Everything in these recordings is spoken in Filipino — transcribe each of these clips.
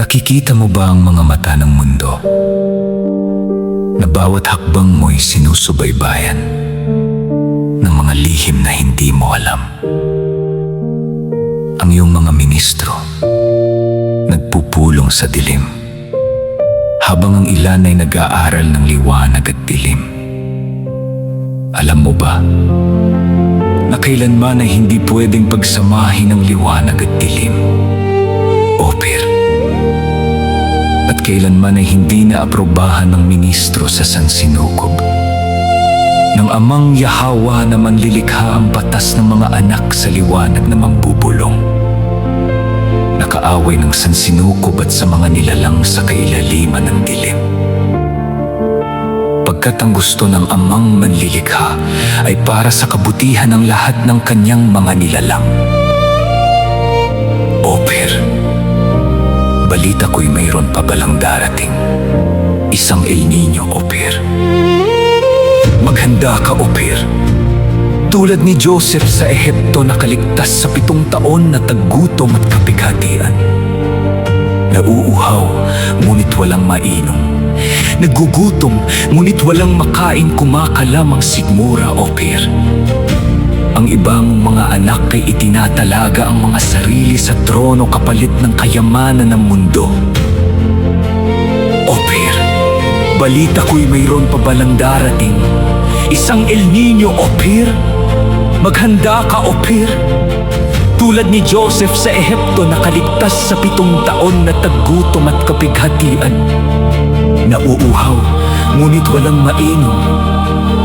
Nakikita mo ba ang mga mata ng mundo? Na bawat hakbang mo'y sinusubaybayan ng mga lihim na hindi mo alam. Ang iyong mga ministro nagpupulong sa dilim, habang ang ilan ay nag-aaral ng liwanag at dilim. Alam mo ba na kailanman ay hindi pwedeng pagsamahin ng liwanag at dilim, Ophir? At kailanman ay hindi naaprubahan ng ministro sa sansinukob ng amang Yahawa na manlilikha ang batas ng mga anak sa liwanag na mambubulong. Nakaaway ng sansinukob at sa mga nilalang sa kailaliman ng dilim. Pagkat ang gusto ng amang manlilikha ay para sa kabutihan ng lahat ng kanyang mga nilalang. Ophir, balita ko'y mayroon pa balang darating. Isang El Nino, Ophir. Maghanda ka, Ophir. Tulad ni Joseph sa Ehipto na kaligtas sa 7 taon na taggutom at kapighatian. Nauuhaw, ngunit walang mainom. Nagugutom, ngunit walang makain, kumakalamang sigmura, Ophir. Ang ibang mga anak ay itinatalaga ang mga sarili sa trono kapalit ng kayamanan ng mundo. Ophir, balita ko'y mayroon pa balang darating. Isang El Nino, Ophir. Maghanda ka, Ophir. Tulad ni Joseph sa Ehipto na kaligtas sa 7 taon na taggutom at kapighatian. Nauuhaw, ngunit walang mainom.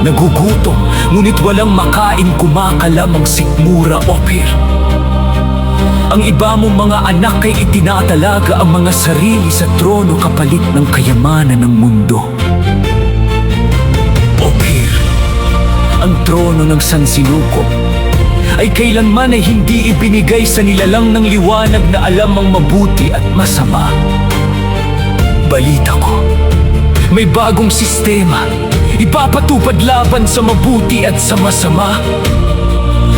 Nagugutom, ngunit walang makain, kumakalamang sikmura, Ophir. Ang iba mong mga anak ay itinatalaga ang mga sarili sa trono kapalit ng kayamanan ng mundo. Ophir, ang trono ng sansinukob ay kailanman ay hindi ibinigay sa nilalang ng liwanag na alam ang mabuti at masama. Balita ko, may bagong sistema ipapatupad laban sa mabuti at sa masama,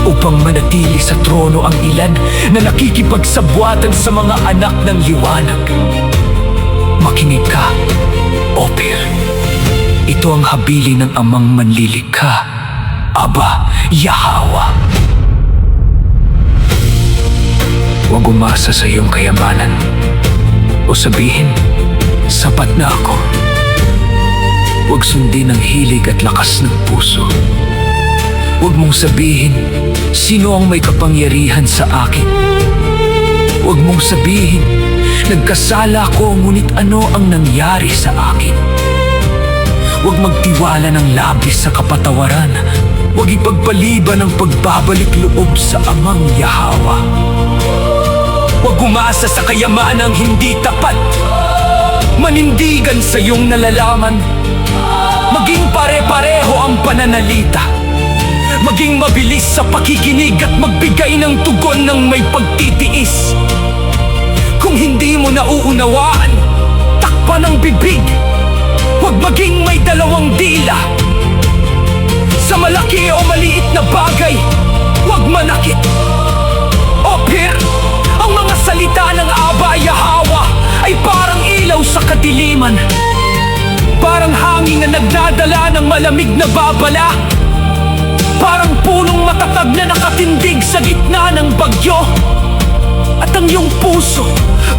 upang manatili sa trono ang ilan na nakikipagsabwatan sa mga anak ng liwanag. Makinig ka, Ophir. Ito ang habili ng amang manlilikha, Aba Yahawa. Huwag umasa sa iyong kayamanan o sabihin, sapat na ako. Huwag sundin ang hilig at lakas ng puso. Huwag mong sabihin, sino ang may kapangyarihan sa akin? Huwag mong sabihin, nagkasala ko ngunit ano ang nangyari sa akin? Huwag magtiwala ng labis sa kapatawaran. Huwag ipagpaliban ang pagbabalik loob sa amang Yahawa. Huwag umasa sa kayamanang hindi tapat. Manindigan sa iyong nalalaman. Maging pare-pareho ang pananalita. Maging mabilis sa pakikinig at magbigay ng tugon ng may pagtitiis. Kung hindi mo nauunawaan, takpan ang bibig. Huwag maging may 2 dila. Sa malaki o maliit na bagay, huwag manakit. Ophir, ang mga salita ng Aba Yahawa ay parang ilaw sa kadiliman. Parang hangin na nagdadala ng malamig na babala. Parang punong matatag na nakatindig sa gitna ng bagyo. At ang iyong puso,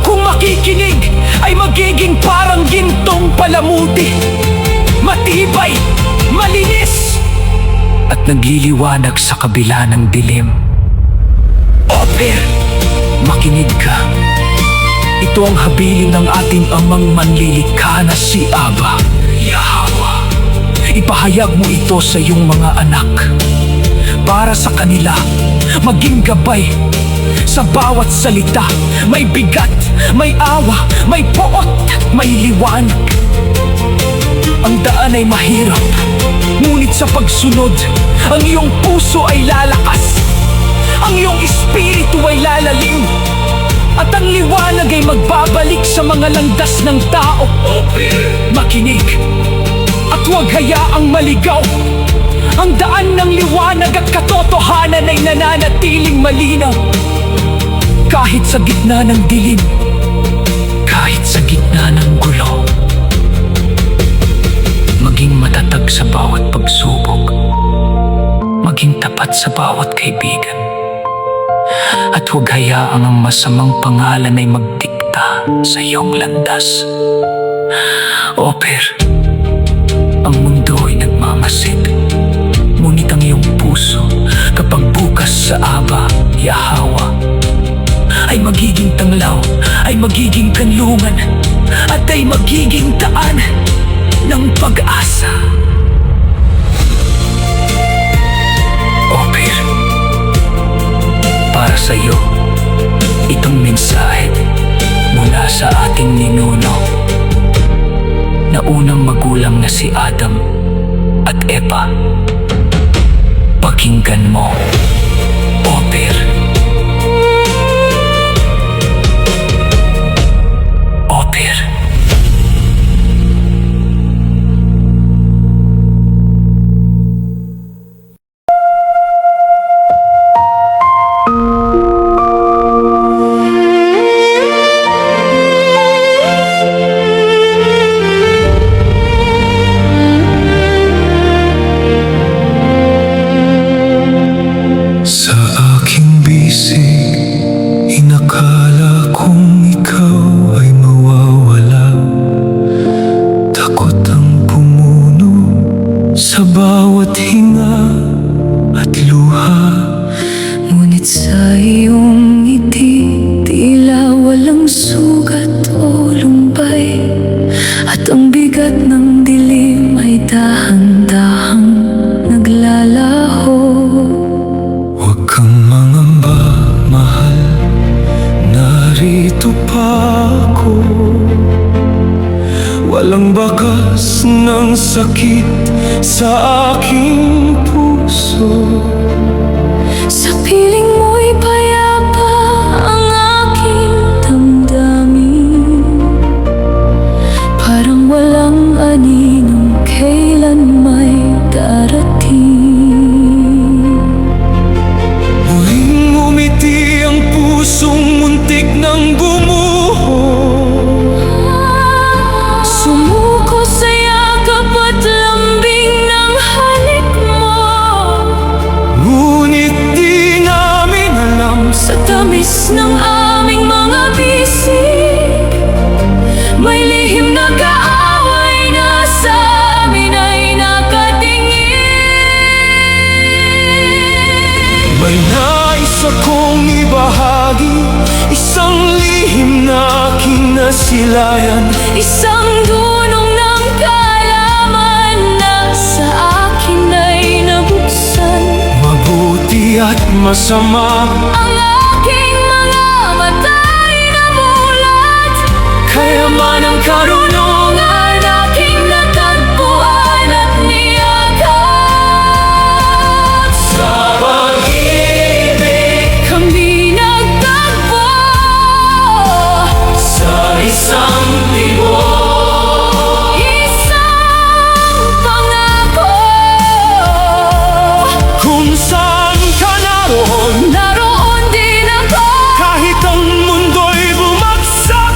kung makikinig, ay magiging parang gintong palamuti. Matibay, malinis, at nagliliwanag sa kabila ng dilim. Ophir, makinig ka. Ito ang habilin ng ating amang manlilikha na si Aba Yahawa. Ipahayag mo ito sa iyong mga anak, para sa kanila maging gabay. Sa bawat salita, may bigat, may awa, may poot, may liwanag. Ang daan ay mahirap, ngunit sa pagsunod, ang iyong puso ay lalakas. Ang iyong espiritu ay lalalim. At ang liwanag ay magbabalik sa mga landas ng tao. Makinig at huwag hayaang maligaw. Ang daan ng liwanag at katotohanan ay nananatiling malinaw. Kahit sa gitna ng dilim, kahit gitna ng gulo. Maging matatag sa bawat pagsubok. Maging tapat sa bawat kaibigan. At huwag hayaang ang masamang pangalan ay magdikta sa iyong landas. Oper, ang mundo ay nagmamasid. Ngunit ang iyong puso, kapag bukas sa aba, yahawa, ay magiging tanglaw, ay magiging kanlungan, at ay magiging daan ng pag-asa. Oper, para sa iyo, itong mensahe mula sa ating ninuno na unang magulang na si Adam at Eva. Pakinggan mo, Oper. Oper. Sa aking bisig, inakala kong ikaw ay mawawala. Takot ang pumuno sa bawat hinga at luha. Ngunit sa iyong ngiti, tila walang sugat o lumbay, at ang bigat ng dilim ay dahan-dahang naglalaho. Huwag kang mangamba, mahal, narito pa ako. Walang bakas ng sakit sa aking puso. Sa piling mo'y payapa ang aking damdamin, parang walang aninong kailan may darating. Muling umiti ang pusong muntik ng bumuho. Sumuko sa yakap at lambing ng halik mo. Ngunit di namin alam Sa tamis ng aming mga bisig, may lihim na kaaway na sa amin ay nakatingin. may nais akong ibahagi, isang lihim na aking nasilayan. Isang dunong ng kaalaman na sa akin ay nabuksan. Mabuti at masama, Ang aking mga mata'y namulat, kayaman ang karunungan aking natagpuan at niyakap. sa pag-ibig Kami nagtagpo sa isang tibo. isang pangako. Kung saan ka naroon, Naroon din ako, kahit ang mundo'y bumagsak,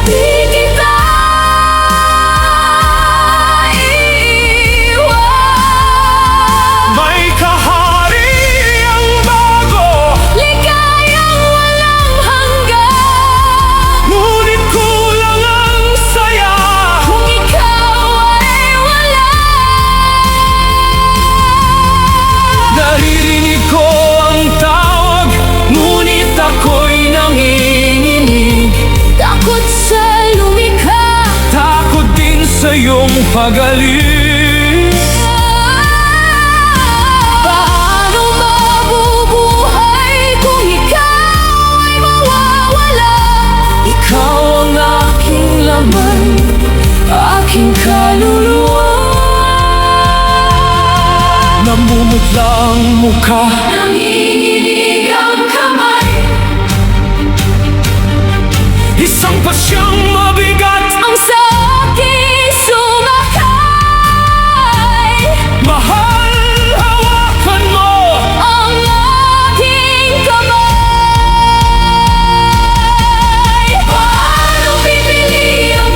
di kita iiwan. may kahariang bago. Ligayang walang hanggan, Ngunit kulang ang saya. kung ikaw ay wala. Naririnig ko ang tawag, ngunit ako'y nanginginig. Takot sa lumikha, Takot din sa iyong pagalis. paano mabubuhay kung ikaw ay mawawala? Ikaw ang aking laman, Aking kaluluwa, namumutla ang mukha. nanginginig ang kamay. Isang pasyang mabigat, Ang sa akin sumakay, mahal, hawakan mo. ang aking kamay. Paano pipili ang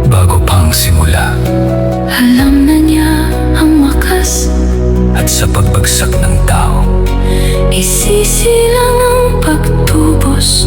Bago pang simula Alam na niya ang wakas, at sa pagbagsak ng tao, isisilang ang pagtubos